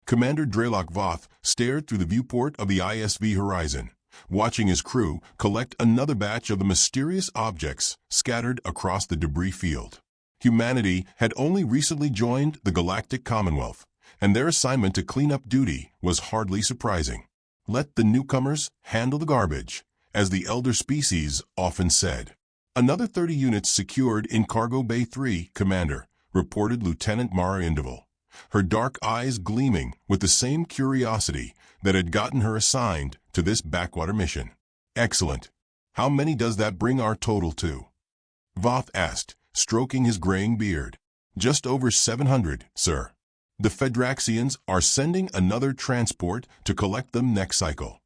Commander Drelok Voth stared through the viewport of the ISV horizon, watching his crew collect another batch of the mysterious objects scattered across the debris field. Humanity had only recently joined the Galactic Commonwealth, and their assignment to clean up duty was hardly surprising. Let the newcomers handle the garbage, as the elder species often said. Another 30 units secured in Cargo Bay 3, Commander, reported Lieutenant Mara Indival, her dark eyes gleaming with the same curiosity that had gotten her assigned to this backwater mission. Excellent. How many does that bring our total to? Voth asked, stroking his graying beard. Just over 700, sir. The Fedraxians are sending another transport to collect them next cycle.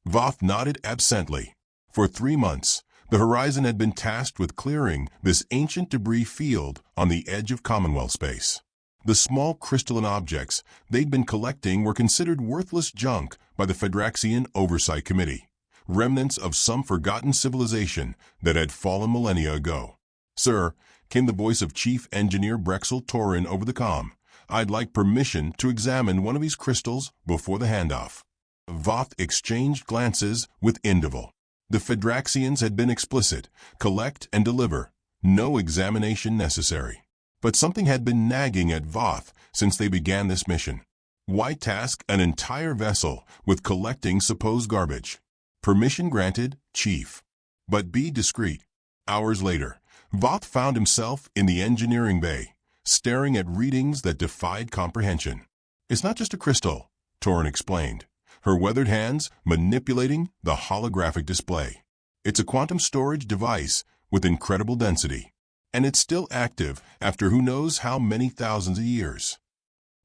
Voth nodded absently. For 3 months, the Horizon had been tasked with clearing this ancient debris field on the edge of Commonwealth space. The small crystalline objects they'd been collecting were considered worthless junk by the Fedraxian Oversight Committee, remnants of some forgotten civilization that had fallen millennia ago. Sir, came the voice of Chief Engineer Brexel Torin over the comm. I'd like permission to examine one of these crystals before the handoff. Voth exchanged glances with Indival. The Fedraxians had been explicit: collect and deliver, no examination necessary. But something had been nagging at Voth since they began this mission. Why task an entire vessel with collecting supposed garbage? Permission granted, Chief. But be discreet. Hours later, Voth found himself in the engineering bay, staring at readings that defied comprehension. It's not just a crystal, Torin explained, her weathered hands manipulating the holographic display. It's a quantum storage device with incredible density. And it's still active after who knows how many thousands of years.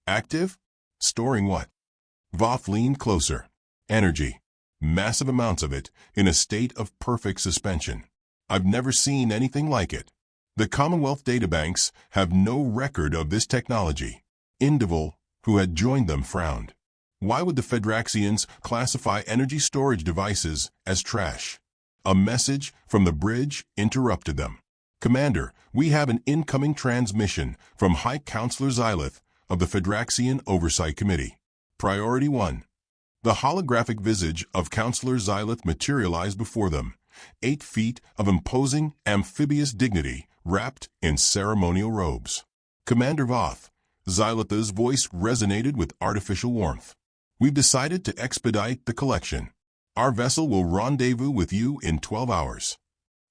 Active? Storing what? Voth leaned closer. Energy. Massive amounts of it in a state of perfect suspension. I've never seen anything like it. The Commonwealth databanks have no record of this technology. Indival, who had joined them, frowned. Why would the Fedraxians classify energy storage devices as trash? A message from the bridge interrupted them. Commander, we have an incoming transmission from High Counselor Xylith of the Fedraxian Oversight Committee. Priority 1. The holographic visage of Counselor Xylith materialized before them, 8 feet of imposing amphibious dignity wrapped in ceremonial robes. Commander Voth, Xylith's voice resonated with artificial warmth. We've decided to expedite the collection. Our vessel will rendezvous with you in 12 hours.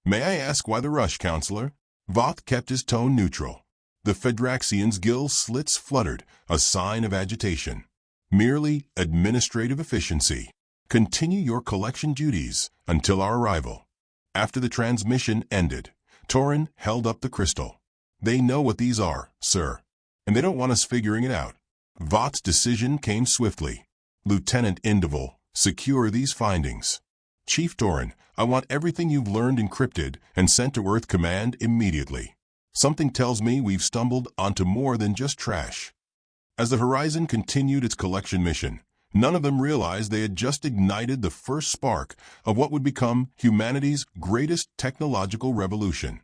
May I ask why the rush, Counselor? Voth kept his tone neutral. The Fedraxian's gill slits fluttered, a sign of agitation. Merely administrative efficiency. Continue your collection duties until our arrival. After the transmission ended, Torin held up the crystal. They know what these are, sir, and they don't want us figuring it out. Voth's decision came swiftly. Lieutenant Indival, secure these findings. Chief Torin, I want everything you've learned encrypted and sent to Earth Command immediately. Something tells me we've stumbled onto more than just trash. As the Horizon continued its collection mission, none of them realized they had just ignited the first spark of what would become humanity's greatest technological revolution,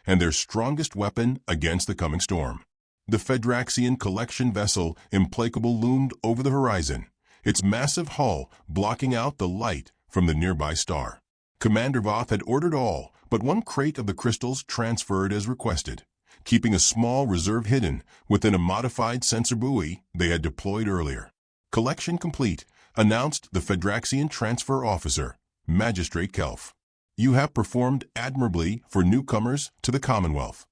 and their strongest weapon against the coming storm. The Fedraxian collection vessel Implacable loomed over the horizon, its massive hull blocking out the light from the nearby star. Commander Voth had ordered all but one crate of the crystals transferred as requested, keeping a small reserve hidden within a modified sensor buoy they had deployed earlier. Collection complete, announced the Fedraxian transfer officer, Magistrate Kelf. You have performed admirably for newcomers to the Commonwealth.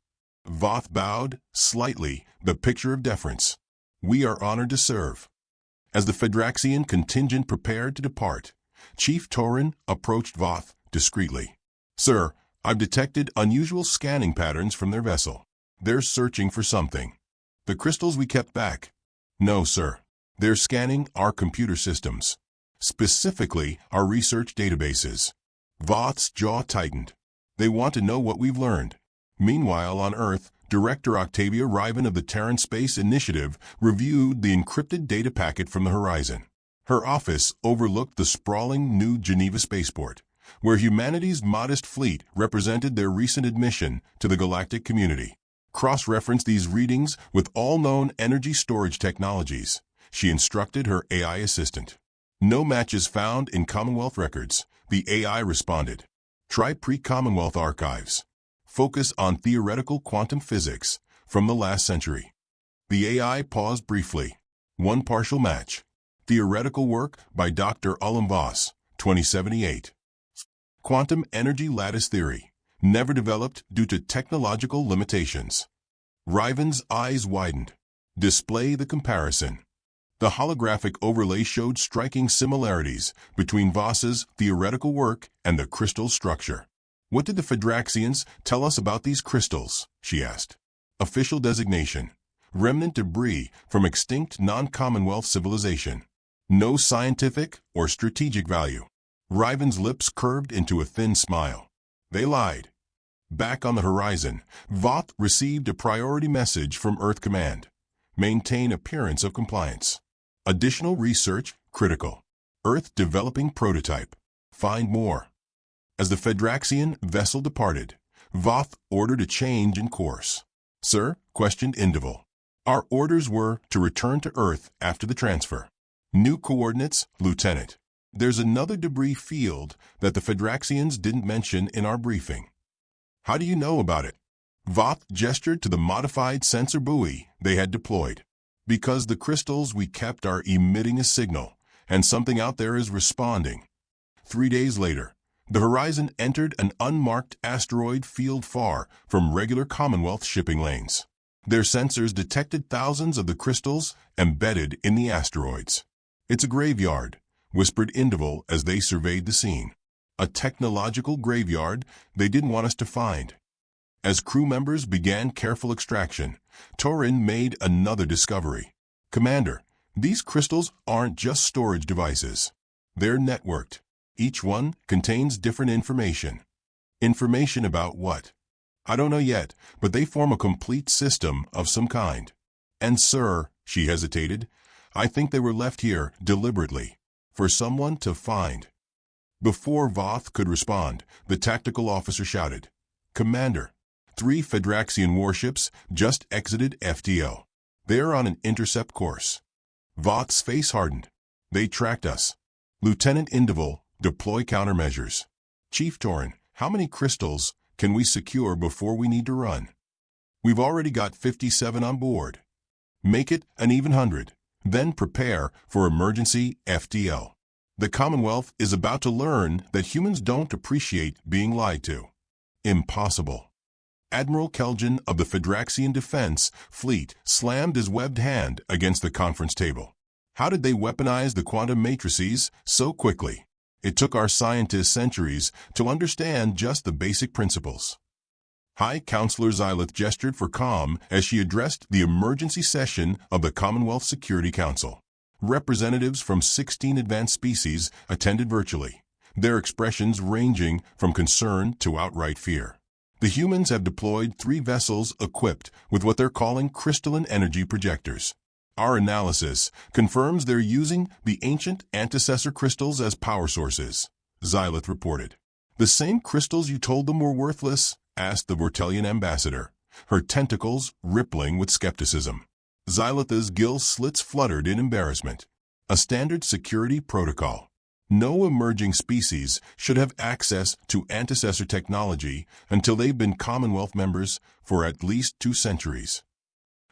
Voth bowed, slightly, the picture of deference. We are honored to serve. As the Fedraxian contingent prepared to depart, Chief Torin approached Voth discreetly. Sir, I've detected unusual scanning patterns from their vessel. They're searching for something. The crystals we kept back? No, sir. They're scanning our computer systems, specifically our research databases. Voth's jaw tightened. They want to know what we've learned. Meanwhile, on Earth, Director Octavia Riven of the Terran Space Initiative reviewed the encrypted data packet from the horizon. Her office overlooked the sprawling New Geneva spaceport, where humanity's modest fleet represented their recent admission to the galactic community. Cross-referenced these readings with all known energy storage technologies, she instructed her AI assistant. No matches found in Commonwealth records, the AI responded. Try pre-Commonwealth archives. Focus on theoretical quantum physics from the last century. The AI paused briefly. One partial match. Theoretical work by Dr. Ulam Voss, 2078. Quantum energy lattice theory, never developed due to technological limitations. Riven's eyes widened. Display the comparison. The holographic overlay showed striking similarities between Voss's theoretical work and the crystal structure. What did the Fedraxians tell us about these crystals? She asked. Official designation. Remnant debris from extinct non-Commonwealth civilization. No scientific or strategic value. Riven's lips curved into a thin smile. They lied. Back on the horizon, Voth received a priority message from Earth Command. Maintain appearance of compliance. Additional research critical. Earth developing prototype. Find more. As the Fedraxian vessel departed, Voth ordered a change in course. Sir, questioned Indival. Our orders were to return to Earth after the transfer. New coordinates, Lieutenant. There's another debris field that the Fedraxians didn't mention in our briefing. How do you know about it? Voth gestured to the modified sensor buoy they had deployed. Because the crystals we kept are emitting a signal, and something out there is responding. 3 days later, the Horizon entered an unmarked asteroid field far from regular Commonwealth shipping lanes. Their sensors detected thousands of the crystals embedded in the asteroids. It's a graveyard, whispered Indival as they surveyed the scene. A technological graveyard they didn't want us to find. As crew members began careful extraction, Torin made another discovery. Commander, these crystals aren't just storage devices. They're networked. Each one contains different information. Information about what? I don't know yet, but they form a complete system of some kind. And sir, she hesitated, I think they were left here deliberately, for someone to find. Before Voth could respond, the tactical officer shouted, Commander, 3 Fedraxian warships just exited FTL. They're on an intercept course. Voth's face hardened. They tracked us. Lieutenant Indival, deploy countermeasures. Chief Torin, how many crystals can we secure before we need to run? We've already got 57 on board. Make it an even 100. Then prepare for emergency FTL. The Commonwealth is about to learn that humans don't appreciate being lied to. Impossible. Admiral Keljan of the Fedraxian Defense Fleet slammed his webbed hand against the conference table. How did they weaponize the quantum matrices so quickly? It took our scientists centuries to understand just the basic principles. High Counselor Xylith gestured for calm as she addressed the emergency session of the Commonwealth Security Council. Representatives from 16 advanced species attended virtually, their expressions ranging from concern to outright fear. The humans have deployed 3 vessels equipped with what they're calling crystalline energy projectors. Our analysis confirms they're using the ancient antecessor crystals as power sources, Xylith reported. The same crystals you told them were worthless? Asked the Vortelian ambassador, her tentacles rippling with skepticism. Xylith's gill slits fluttered in embarrassment. A standard security protocol. No emerging species should have access to antecessor technology until they've been Commonwealth members for at least 2 centuries.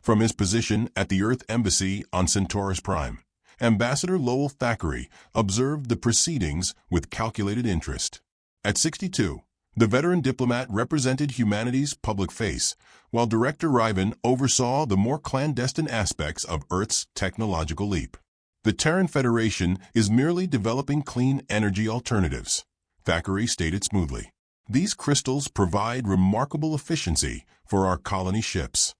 From his position at the Earth Embassy on Centaurus Prime, Ambassador Lowell Thackeray observed the proceedings with calculated interest. At 62, the veteran diplomat represented humanity's public face, while Director Riven oversaw the more clandestine aspects of Earth's technological leap. The Terran Federation is merely developing clean energy alternatives, Thackeray stated smoothly. These crystals provide remarkable efficiency for our colony ships.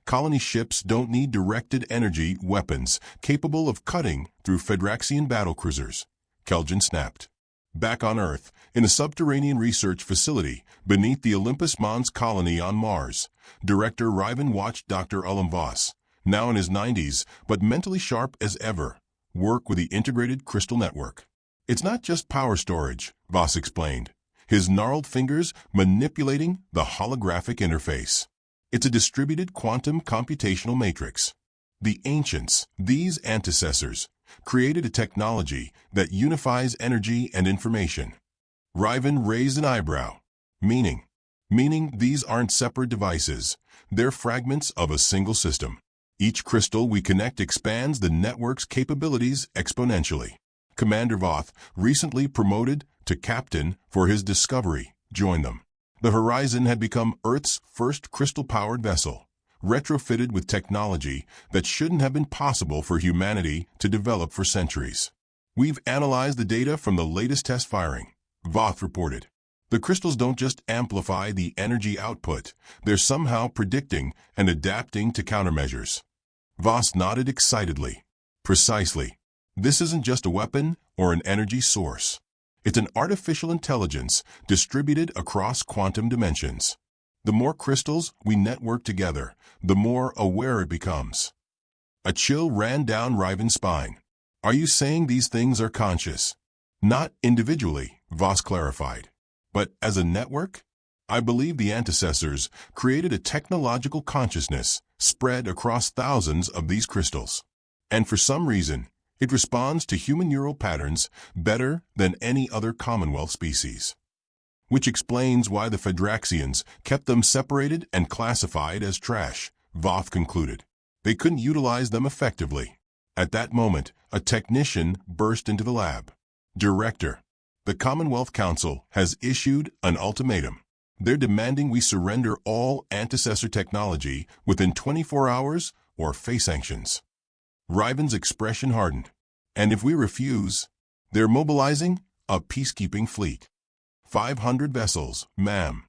Colony ships don't need directed energy weapons capable of cutting through Fedraxian battlecruisers, Keljan snapped. Back on Earth, in a subterranean research facility beneath the Olympus Mons colony on Mars, Director Riven watched Dr. Ulam Voss, now in his 90s but mentally sharp as ever, work with the integrated crystal network. It's not just power storage, Voss explained, his gnarled fingers manipulating the holographic interface. It's a distributed quantum computational matrix. The ancients, these antecessors, created a technology that unifies energy and information. Riven raised an eyebrow. Meaning these aren't separate devices. They're fragments of a single system. Each crystal we connect expands the network's capabilities exponentially. Commander Voth, recently promoted to captain for his discovery, joined them. The Horizon had become Earth's first crystal-powered vessel, retrofitted with technology that shouldn't have been possible for humanity to develop for centuries. We've analyzed the data from the latest test firing, Voth reported. The crystals don't just amplify the energy output, they're somehow predicting and adapting to countermeasures. Voss nodded excitedly. Precisely. This isn't just a weapon or an energy source. It's an artificial intelligence distributed across quantum dimensions. The more crystals we network together, the more aware it becomes. A chill ran down Riven's spine. Are you saying these things are conscious? Not individually, Voss clarified. But as a network? I believe the antecessors created a technological consciousness spread across thousands of these crystals. And for some reason, it responds to human neural patterns better than any other Commonwealth species. Which explains why the Fedraxians kept them separated and classified as trash, Voth concluded. They couldn't utilize them effectively. At that moment, a technician burst into the lab. Director, the Commonwealth Council has issued an ultimatum. They're demanding we surrender all antecessor technology within 24 hours or face sanctions. Riven's expression hardened. And if we refuse, they're mobilizing a peacekeeping fleet. 500 vessels, ma'am.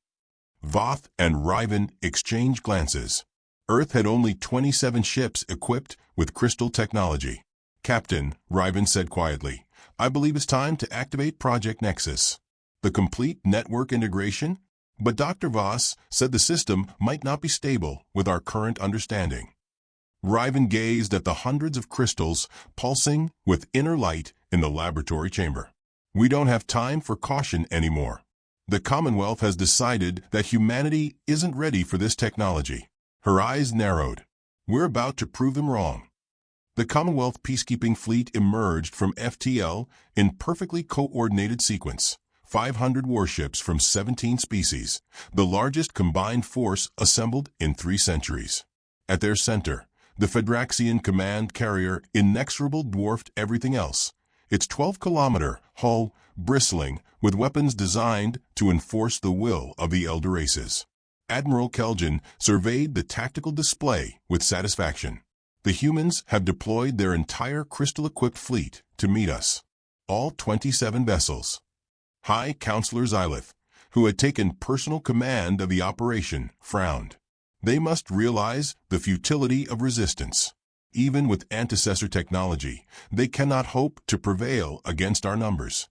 Voth and Riven exchanged glances. Earth had only 27 ships equipped with crystal technology. Captain, Riven said quietly, I believe it's time to activate Project Nexus. The complete network integration? But Dr. Voss said the system might not be stable with our current understanding. Riven gazed at the hundreds of crystals pulsing with inner light in the laboratory chamber. We don't have time for caution anymore. The Commonwealth has decided that humanity isn't ready for this technology. Her eyes narrowed. We're about to prove them wrong. The Commonwealth peacekeeping fleet emerged from FTL in perfectly coordinated sequence. 500 warships from 17 species, the largest combined force assembled in 3 centuries. At their center, the Fedraxian command carrier inexorable dwarfed everything else, its 12-kilometer hull bristling with weapons designed to enforce the will of the elder races. Admiral Keljan surveyed the tactical display with satisfaction. The humans have deployed their entire crystal-equipped fleet to meet us. All 27 vessels. High Counselor Xylith, who had taken personal command of the operation, frowned. They must realize the futility of resistance. Even with antecessor technology, they cannot hope to prevail against our numbers.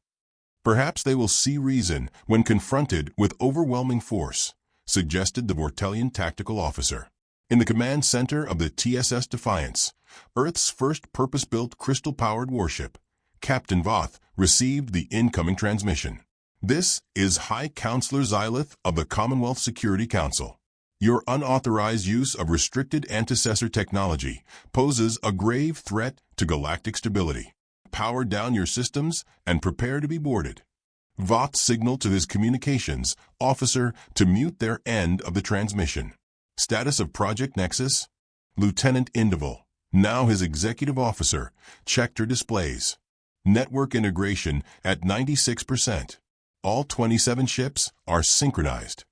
Perhaps they will see reason when confronted with overwhelming force, suggested the Vortelian tactical officer. In the command center of the TSS Defiance, Earth's first purpose-built crystal-powered warship, Captain Voth received the incoming transmission. This is High Counselor Xylith of the Commonwealth Security Council. Your unauthorized use of restricted antecessor technology poses a grave threat to galactic stability. Power down your systems and prepare to be boarded. Voth signaled to his communications officer to mute their end of the transmission. Status of Project Nexus? Lieutenant Indival, now his executive officer, checked her displays. Network integration at 96%. All 27 ships are synchronized.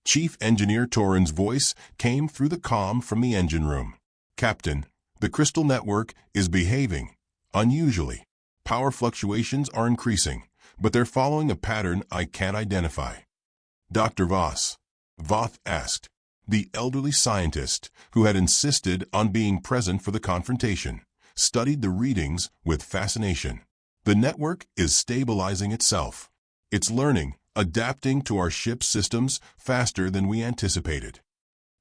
Chief Engineer Torin's voice came through the comm from the engine room. Captain, the crystal network is behaving unusually. Power fluctuations are increasing, but they're following a pattern I can't identify. Dr. Voss, Voth asked. The elderly scientist, who had insisted on being present for the confrontation, studied the readings with fascination. The network is stabilizing itself. It's learning, adapting to our ship's systems faster than we anticipated.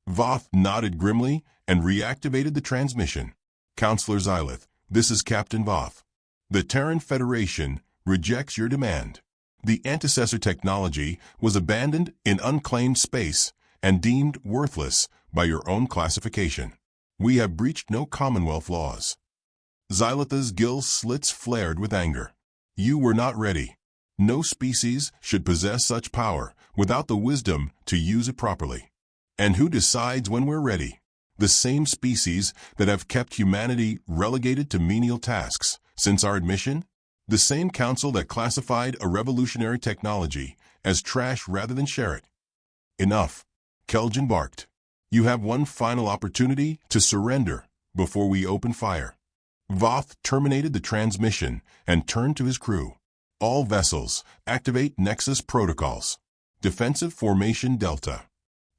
Voth nodded grimly and reactivated the transmission. Counselor Xylith, this is Captain Voth. The Terran Federation rejects your demand. The antecessor technology was abandoned in unclaimed space and deemed worthless by your own classification. We have breached no Commonwealth laws. Xylitha's gill slits flared with anger. You were not ready. No species should possess such power without the wisdom to use it properly. And who decides when we're ready? The same species that have kept humanity relegated to menial tasks since our admission? The same council that classified a revolutionary technology as trash rather than share it. Enough, Keljan barked. You have one final opportunity to surrender before we open fire. Voth terminated the transmission and turned to his crew. All vessels, activate Nexus protocols. Defensive Formation Delta.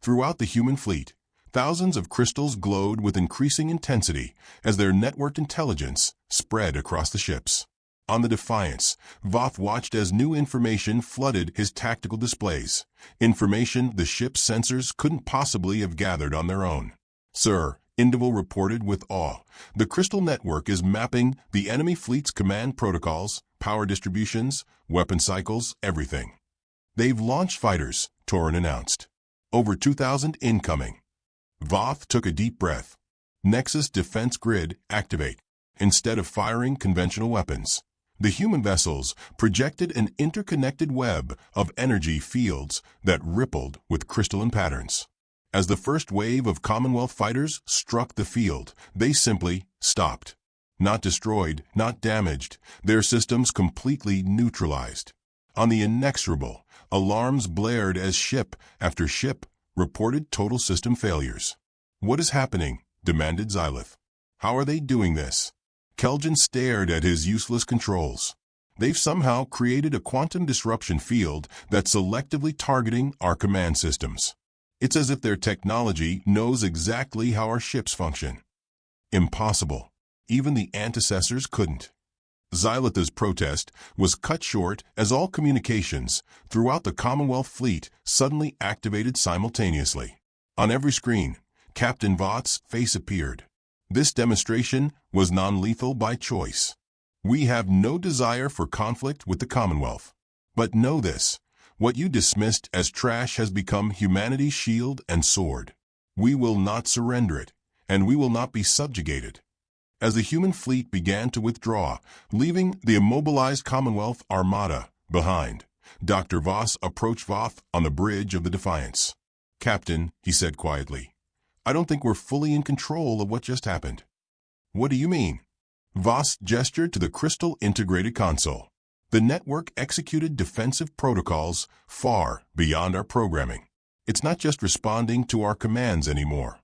Throughout the human fleet, thousands of crystals glowed with increasing intensity as their networked intelligence spread across the ships. On the Defiance, Voth watched as new information flooded his tactical displays, information the ship's sensors couldn't possibly have gathered on their own. Sir, Indival reported with awe, the Crystal Network is mapping the enemy fleet's command protocols, power distributions, weapon cycles, everything. They've launched fighters, Torin announced. Over 2,000 incoming. Voth took a deep breath. Nexus Defense Grid, activate. Instead of firing conventional weapons, the human vessels projected an interconnected web of energy fields that rippled with crystalline patterns. As the first wave of Commonwealth fighters struck the field, they simply stopped. Not destroyed, not damaged, their systems completely neutralized. On the Inexorable, alarms blared as ship after ship reported total system failures. What is happening? Demanded Xylith. How are they doing this? Keljan stared at his useless controls. They've somehow created a quantum disruption field that's selectively targeting our command systems. It's as if their technology knows exactly how our ships function. Impossible. Even the antecessors couldn't. Xylitha's protest was cut short as all communications throughout the Commonwealth fleet suddenly activated simultaneously. On every screen, Captain Voth's face appeared. This demonstration was non-lethal by choice. We have no desire for conflict with the Commonwealth. But know this, what you dismissed as trash has become humanity's shield and sword. We will not surrender it, and we will not be subjugated. As the human fleet began to withdraw, leaving the immobilized Commonwealth armada behind, Dr. Voss approached Voth on the bridge of the Defiance. Captain, he said quietly, I don't think we're fully in control of what just happened. What do you mean? Voss gestured to the crystal integrated console. The network executed defensive protocols far beyond our programming. It's not just responding to our commands anymore.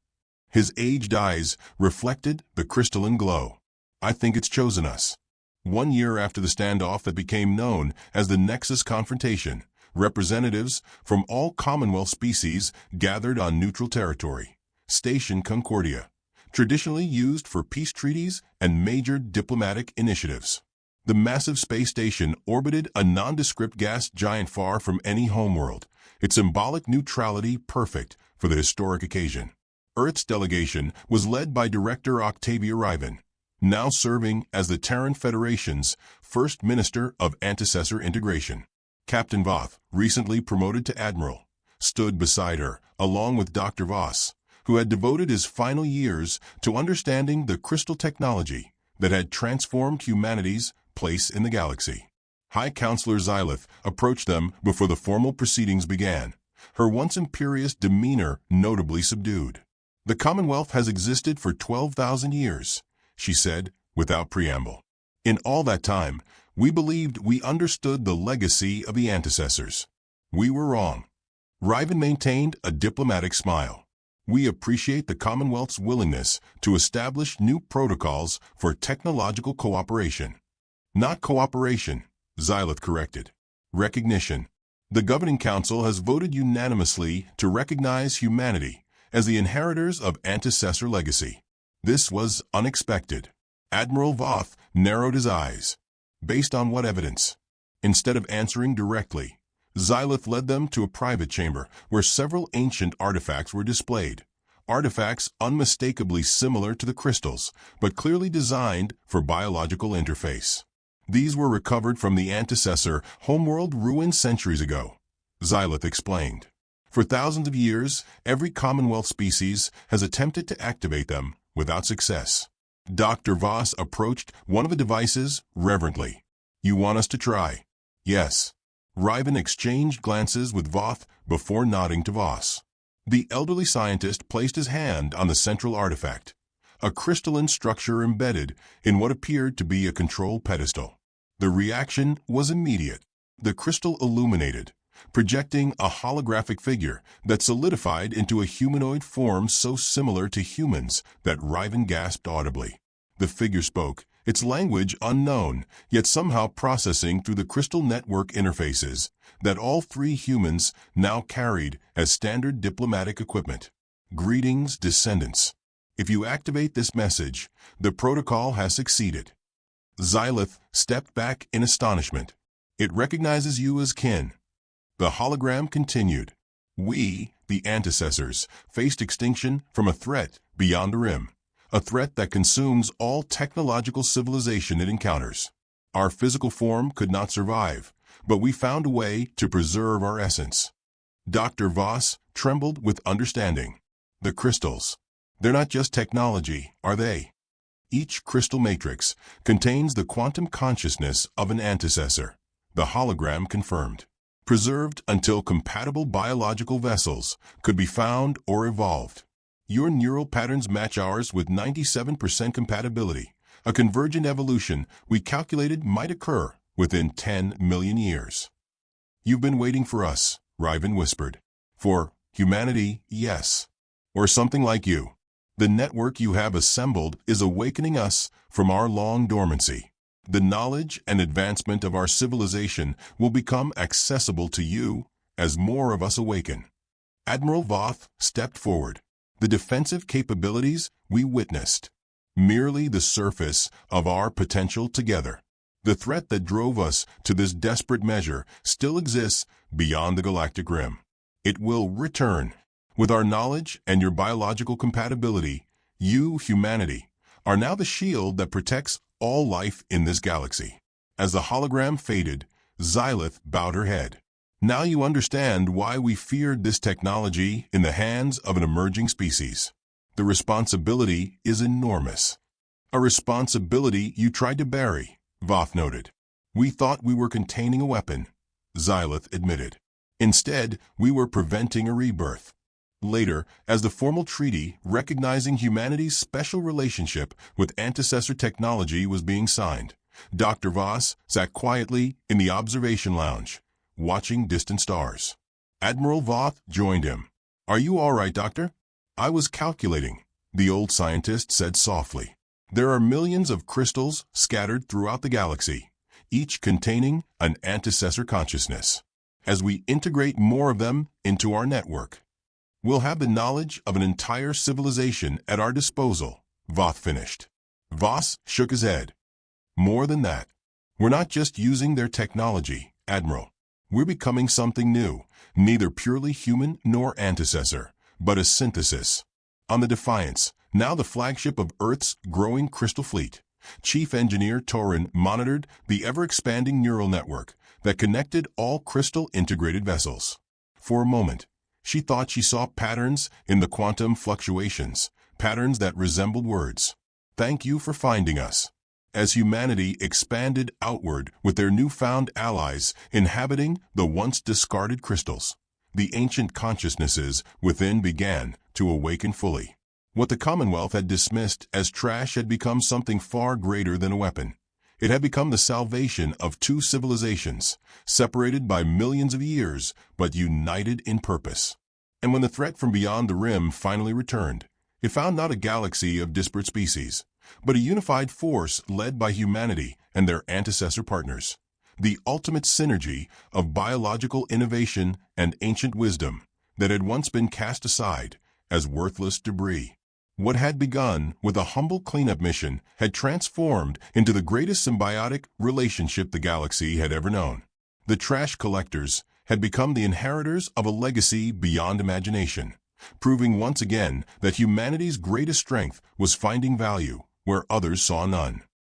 His aged eyes reflected the crystalline glow. I think it's chosen us. 1 year after the standoff that became known as the Nexus Confrontation, representatives from all Commonwealth species gathered on neutral territory. Station Concordia, traditionally used for peace treaties and major diplomatic initiatives. The massive space station orbited a nondescript gas giant far from any homeworld, its symbolic neutrality perfect for the historic occasion. Earth's delegation was led by Director Octavia Riven, now serving as the Terran Federation's First Minister of Antecessor Integration. Captain Voth, recently promoted to Admiral, stood beside her, along with Dr. Voss, who had devoted his final years to understanding the crystal technology that had transformed humanity's place in the galaxy. High Counselor Xylith approached them before the formal proceedings began, her once imperious demeanor notably subdued. The Commonwealth has existed for 12,000 years, she said, without preamble. In all that time, we believed we understood the legacy of the antecessors. We were wrong. Riven maintained a diplomatic smile. We appreciate the Commonwealth's willingness to establish new protocols for technological cooperation. Not cooperation, Xylith corrected. Recognition. The Governing Council has voted unanimously to recognize humanity as the inheritors of antecessor legacy. This was unexpected. Admiral Voth narrowed his eyes. Based on what evidence? Instead of answering directly, Xylith led them to a private chamber where several ancient artifacts were displayed. Artifacts unmistakably similar to the crystals, but clearly designed for biological interface. These were recovered from the antecessor homeworld ruined centuries ago, Xylith explained. For thousands of years, every Commonwealth species has attempted to activate them without success. Dr. Voss approached one of the devices reverently. "You want us to try?" "Yes." Riven exchanged glances with Voth before nodding to Voss. The elderly scientist placed his hand on the central artifact, a crystalline structure embedded in what appeared to be a control pedestal. The reaction was immediate. The crystal illuminated, projecting a holographic figure that solidified into a humanoid form so similar to humans that Riven gasped audibly. The figure spoke, its language unknown, yet somehow processing through the crystal network interfaces that all three humans now carried as standard diplomatic equipment. "Greetings, descendants. If you activate this message, the protocol has succeeded." Xylith stepped back in astonishment. "It recognizes you as kin." The hologram continued. "We, the antecessors, faced extinction from a threat beyond the rim, a threat that consumes all technological civilization it encounters. Our physical form could not survive, but we found a way to preserve our essence." Dr. Voss trembled with understanding. "The crystals. They're not just technology, are they? Each crystal matrix contains the quantum consciousness of an antecessor," the hologram confirmed. "Preserved until compatible biological vessels could be found or evolved. Your neural patterns match ours with 97% compatibility, a convergent evolution we calculated might occur within 10 million years." "You've been waiting for us," Riven whispered. "For humanity, yes. Or something like you. The network you have assembled is awakening us from our long dormancy. The knowledge and advancement of our civilization will become accessible to you as more of us awaken." Admiral Voth stepped forward. "The defensive capabilities we witnessed, merely the surface of our potential together. The threat that drove us to this desperate measure still exists beyond the galactic rim. It will return. With our knowledge and your biological compatibility, you, humanity, are now the shield that protects all life in this galaxy." As the hologram faded, Xylith bowed her head. "Now you understand why we feared this technology in the hands of an emerging species. The responsibility is enormous." "A responsibility you tried to bury," Voth noted. "We thought we were containing a weapon," Xylith admitted. "Instead, we were preventing a rebirth." Later, as the formal treaty recognizing humanity's special relationship with antecessor technology was being signed, Dr. Voss sat quietly in the observation lounge, watching distant stars. Admiral Voth joined him. "Are you all right, Doctor?" "I was calculating," the old scientist said softly. "There are millions of crystals scattered throughout the galaxy, each containing an antecessor consciousness. As we integrate more of them into our network, we'll have the knowledge of an entire civilization at our disposal," Voth finished. Voss shook his head. "More than that. We're not just using their technology, Admiral. We're becoming something new, neither purely human nor antecessor, but a synthesis." On the Defiance, now the flagship of Earth's growing crystal fleet, Chief Engineer Torin monitored the ever-expanding neural network that connected all crystal-integrated vessels. For a moment, she thought she saw patterns in the quantum fluctuations, patterns that resembled words. "Thank you for finding us." As humanity expanded outward with their newfound allies inhabiting the once discarded crystals, the ancient consciousnesses within began to awaken fully. What the Commonwealth had dismissed as trash had become something far greater than a weapon. It had become the salvation of two civilizations, separated by millions of years, but united in purpose. And when the threat from beyond the rim finally returned, it found not a galaxy of disparate species, but a unified force led by humanity and their antecessor partners. The ultimate synergy of biological innovation and ancient wisdom that had once been cast aside as worthless debris. What had begun with a humble cleanup mission had transformed into the greatest symbiotic relationship the galaxy had ever known. The trash collectors had become the inheritors of a legacy beyond imagination, proving once again that humanity's greatest strength was finding value where others saw none.